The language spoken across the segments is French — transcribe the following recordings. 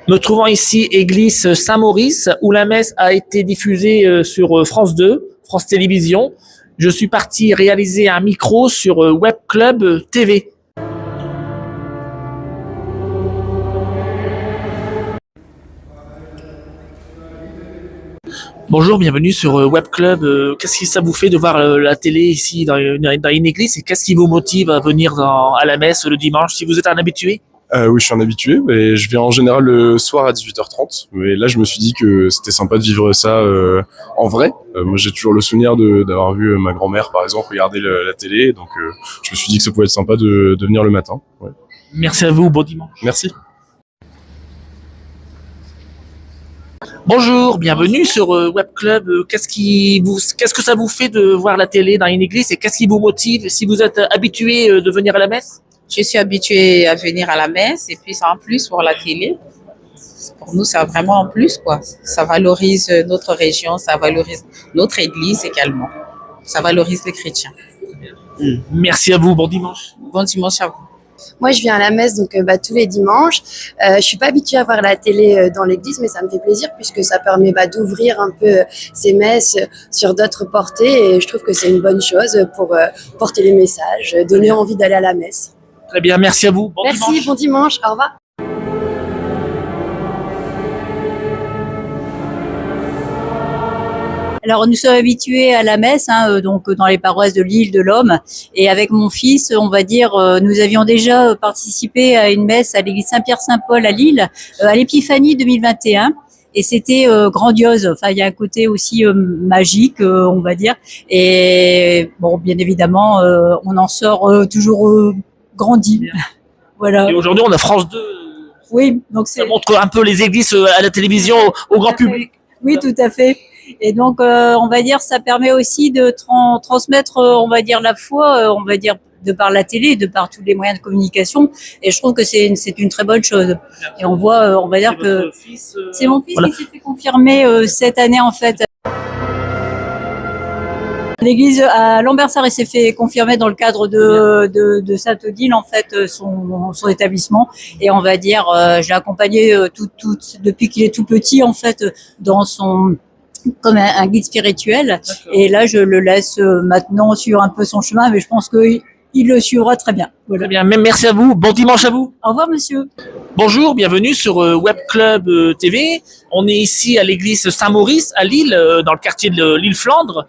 Me trouvant ici, église Saint-Maurice, où la messe a été diffusée sur France 2, France Télévisions. Je suis parti réaliser un micro sur Web Club TV. Bonjour, bienvenue sur Web Club. Qu'est-ce que ça vous fait de voir la télé ici dans une église et qu'est-ce qui vous motive à venir à la messe le dimanche si vous êtes un habitué? Oui, je suis un habitué, mais je viens en général le soir à 18h30. Mais là, je me suis dit que c'était sympa de vivre ça en vrai. Moi, j'ai toujours le souvenir d'avoir vu ma grand-mère, par exemple, regarder la télé. Donc, je me suis dit que ça pouvait être sympa de venir le matin. Ouais. Merci à vous, bon dimanche. Merci. Bonjour, bienvenue sur Web Club. Qu'est-ce que ça vous fait de voir la télé dans une église et qu'est-ce qui vous motive si vous êtes habitué de venir à la messe? Je suis habituée à venir à la messe et puis ça en plus pour la télé. Pour nous, c'est vraiment en plus, quoi. Ça valorise notre région, ça valorise notre église également. Ça valorise les chrétiens. Merci à vous, bon dimanche. Bon dimanche à vous. Moi, je viens à la messe tous les dimanches. Je suis pas habituée à voir la télé dans l'église, mais ça me fait plaisir puisque ça permet d'ouvrir un peu ces messes sur d'autres portées et je trouve que c'est une bonne chose pour porter les messages, donner envie d'aller à la messe. Très bien, merci à vous. Bon Merci, dimanche. bon dimanche, au revoir. Alors nous sommes habitués à la messe, donc dans les paroisses de l'île de l'Homme. Et avec mon fils, on va dire, nous avions déjà participé à une messe à l'église Saint-Pierre-Saint-Paul à Lille, à l'Épiphanie 2021. Et c'était grandiose. Enfin, il y a un côté aussi magique, on va dire. Et bon, bien évidemment, on en sort toujours grandi. Voilà. Et aujourd'hui, on a France 2. Oui, donc c'est. Ça montre un peu les églises à la télévision au grand public. Oui, tout à fait. Et donc, on va dire, ça permet aussi de transmettre, on va dire, la foi, on va dire, de par la télé, de par tous les moyens de communication. Et je trouve que c'est une très bonne chose. Et on voit, on va dire que c'est mon fils Voilà. qui s'est fait confirmer cette année, en fait. L'église à Lambersart s'est fait confirmer dans le cadre de Sainte-Odile, en fait, son établissement. Et on va dire, je l'ai accompagné depuis qu'il est tout petit, en fait, dans comme un guide spirituel. Et là, je le laisse maintenant suivre un peu son chemin, mais je pense qu'il le suivra très bien. Voilà. Très bien, même merci à vous. Bon dimanche à vous. Au revoir, monsieur. Bonjour, bienvenue sur Web Club TV. On est ici à l'église Saint-Maurice à Lille, dans le quartier de l'île Flandre.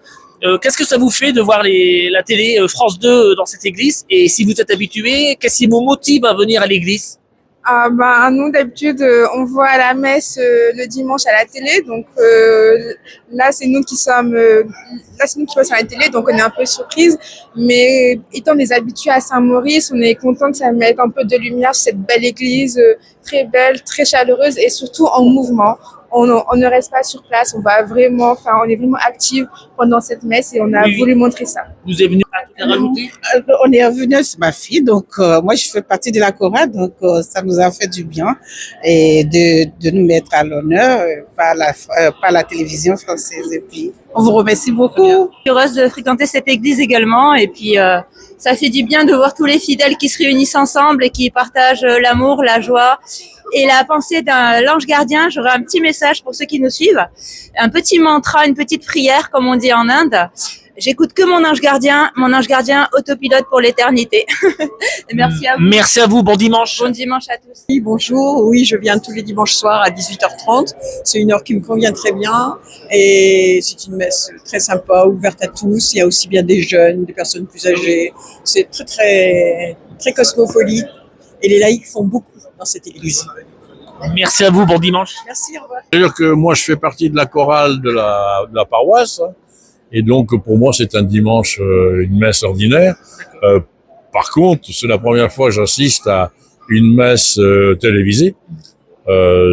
Qu'est-ce que ça vous fait de voir la télé France 2 dans cette église? Et si vous êtes habitué, qu'est-ce qui vous motive à venir à l'église? Nous, d'habitude, on voit à la messe le dimanche à la télé. Donc là, c'est nous qui passons à la télé, donc on est un peu surprise. Mais étant des habitués à Saint-Maurice, on est content que ça mette un peu de lumière sur cette belle église, très belle, très chaleureuse et surtout en mouvement. On ne reste pas sur place, on est vraiment actifs pendant cette messe et on a voulu montrer ça. Vous êtes venu à rajouter? On est revenu, c'est ma fille, donc moi je fais partie de la chorale, donc ça nous a fait du bien et de nous mettre à l'honneur par la télévision française. Et puis on vous remercie beaucoup. Je suis heureuse de fréquenter cette église également et puis ça fait du bien de voir tous les fidèles qui se réunissent ensemble et qui partagent l'amour, la joie et la pensée d'un l'ange gardien. J'aurais un petit message pour ceux qui nous suivent, un petit mantra, une petite prière comme on dit en Inde. J'écoute que mon ange gardien autopilote pour l'éternité. Merci à vous. Merci à vous, bon dimanche. Bon dimanche à tous. Oui, bonjour. Oui, je viens tous les dimanches soirs à 18h30. C'est une heure qui me convient très bien et c'est une messe très sympa, ouverte à tous. Il y a aussi bien des jeunes, des personnes plus âgées. C'est très, très, très cosmopolite et les laïcs font beaucoup dans cette église. Merci à vous, bon dimanche. Merci, au revoir. C'est-à-dire que moi, je fais partie de la chorale de la paroisse. Et donc, pour moi, c'est un dimanche, une messe ordinaire. Par contre, c'est la première fois que j'assiste à une messe télévisée.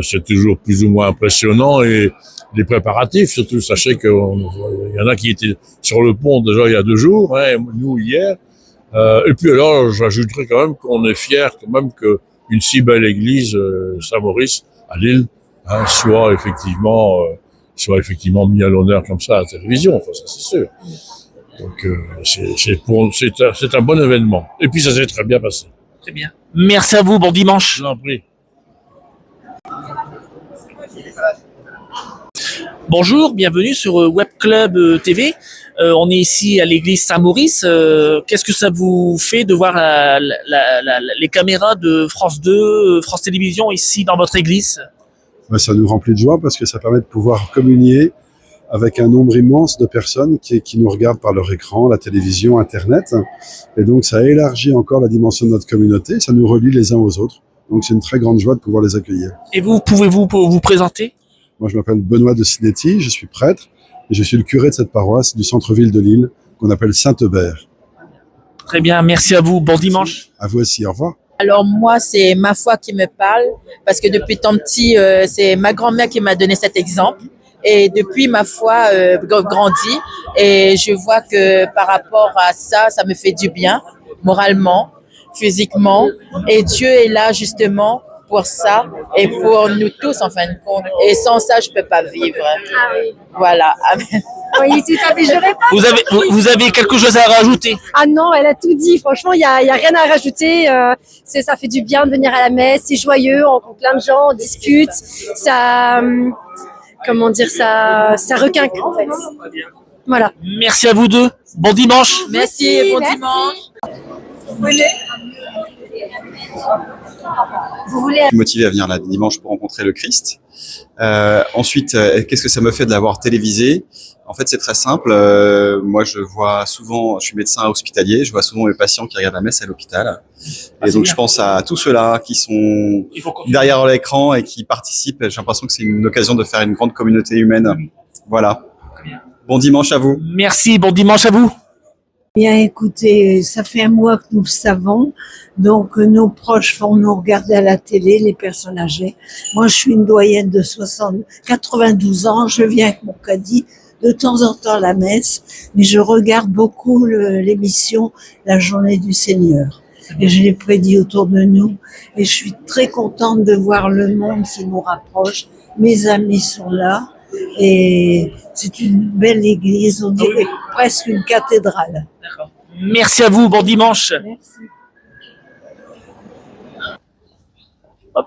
C'est toujours plus ou moins impressionnant et les préparatifs, surtout, sachez qu'il y en a qui étaient sur le pont déjà il y a 2 jours, nous hier. Et puis alors, j'ajouterais quand même qu'on est fiers quand même qu'une si belle église, Saint-Maurice, à Lille, soit effectivement mis à l'honneur comme ça à la télévision, enfin ça c'est sûr. Donc c'est un bon événement. Et puis ça s'est très bien passé. Très bien. Merci à vous, bon dimanche. Je vous en prie. Bonjour, bienvenue sur Web Club TV. On est ici à l'église Saint-Maurice. Qu'est-ce que ça vous fait de voir les caméras de France 2, France Télévisions ici dans votre église? Ça nous remplit de joie parce que ça permet de pouvoir communier avec un nombre immense de personnes qui nous regardent par leur écran, la télévision, Internet. Et donc ça élargit encore la dimension de notre communauté, ça nous relie les uns aux autres. Donc c'est une très grande joie de pouvoir les accueillir. Et vous, pouvez-vous vous présenter? Moi, je m'appelle Benoît de Sinetti, je suis prêtre et je suis le curé de cette paroisse du centre-ville de Lille qu'on appelle Saint-Eubert. Très bien, merci à vous. Bon dimanche. À vous aussi, au revoir. Alors moi, c'est ma foi qui me parle parce que depuis tant petit, c'est ma grand-mère qui m'a donné cet exemple. Et depuis, ma foi grandit et je vois que par rapport à ça, ça me fait du bien, moralement, physiquement. Et Dieu est là justement pour ça et pour nous tous en fin de compte. Et sans ça, je peux pas vivre. Ah oui. Voilà. Amen. Oui, tout à fait. J'aurais pas. Vous avez quelque chose à rajouter? Ah non, elle a tout dit. Franchement, il y a rien à rajouter. Ça fait du bien de venir à la messe. C'est joyeux, on rencontre plein de gens, on discute. Ça, comment dire, ça requinque en fait. Voilà. Merci à vous deux. Bon dimanche. Merci et bon dimanche. Vous voulez motivé à venir là dimanche pour rencontrer le Christ. Ensuite, qu'est-ce que ça me fait de l'avoir télévisé? En fait, c'est très simple. Moi, je vois souvent, je suis médecin hospitalier, je vois souvent mes patients qui regardent la messe à l'hôpital. Et donc, je pense à tous ceux-là qui sont derrière l'écran et qui participent. J'ai l'impression que c'est une occasion de faire une grande communauté humaine. Voilà. Bon dimanche à vous. Merci, bon dimanche à vous. Bien, écoutez, ça fait un mois que nous le savons, donc nos proches vont nous regarder à la télé, les personnes âgées. Moi, je suis une doyenne de 92 ans, je viens avec mon caddie de temps en temps à la messe, mais je regarde beaucoup l'émission La Journée du Seigneur. Et je l'ai prédit autour de nous, et je suis très contente de voir le monde qui nous rapproche. Mes amis sont là, et c'est une belle église, on dirait presque une cathédrale. D'accord. Merci à vous, bon dimanche. Merci. Hop.